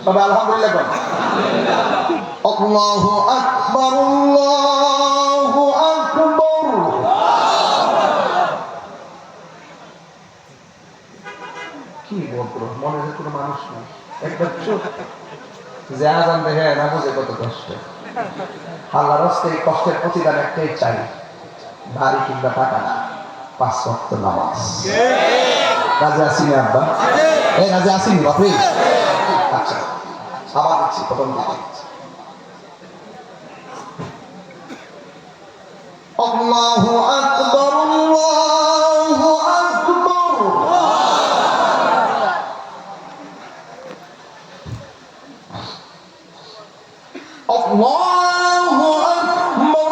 সবাই আলহামদুলিল্লাহ বলেন। আল্লাহু আকবার, আল্লাহু আকবার। কি বলতো মনে কোনো মানুষ নেই, একটা চোখ যে আজান দেখে না বুঝে কত কষ্ট। আল্লাহর রাস্তায় এই কষ্টের প্রতিদান একটাই চাই, বাড়ি কিংবা টাকা না, 5 ওয়াক্ত নামাজ। রাজা আসিনি আব্বা, এই রাজা আসিনি বাপরে। আচ্ছা আবার দিচ্ছি, প্রথম দিকে আল্লাহু আকবার, আল্লাহু আকবার। আল্লাহু আকবার,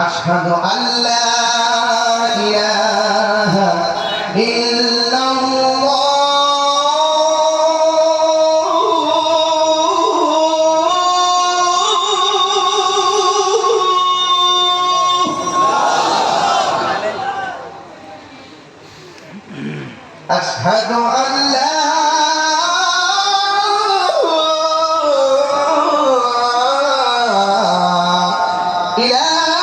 আশহাদু আল্লা ইলাহা ইল্লাল্লাহ। أشهد أن لا إله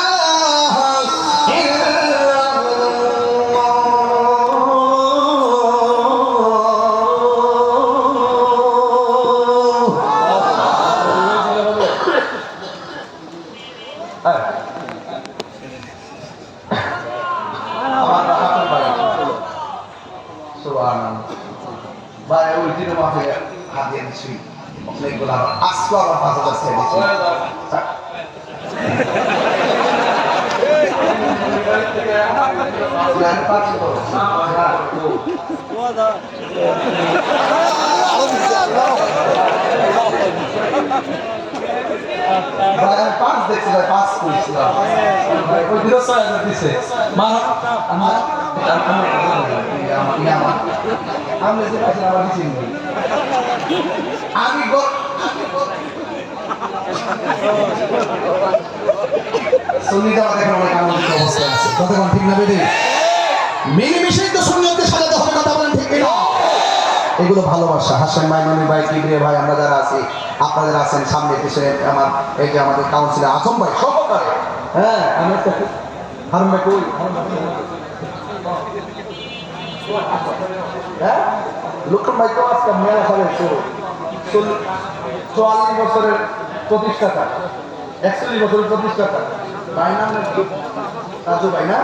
إلا ভাই ওই দিন মাঠে হাত দিয়ে দিচ্ছি অনেকগুলো আসবা বা 5,000 ছেড়ে দিচ্ছি। পাঁচ দেখছি ভাই, 5 করেছিলাম ওই দিন 6,000 দিছে। আমি যে কাছে আবার দিচ্ছি আমি সুন্নিতে আমাদের অনেক আনন্দিত অবস্থায় আছে। কথা কোন ঠিক না বেদি? মিলেমিশেই তো সুন্নিয়তকে সাজাতে হবে, কথা বলেন ঠিক না? এগুলো ভালোবাসা। হাসান ভাই, মনি ভাই, কিবরিয়া ভাই, আমরা যারা আছি, আপনাদের আছেন সামনে পিছনে, আমার এই যে আমাদের কাউন্সিলর আজম ভাই সহকারে, হ্যাঁ আমি একটা হারুন ভাই কই, হ্যাঁ লুকন ভাই তো আজকে মেলা সালের 44 বছরের প্রতিষ্ঠাতা, 41 বছরের প্রতিষ্ঠাতা ভাই নাম রাজু ভাই না?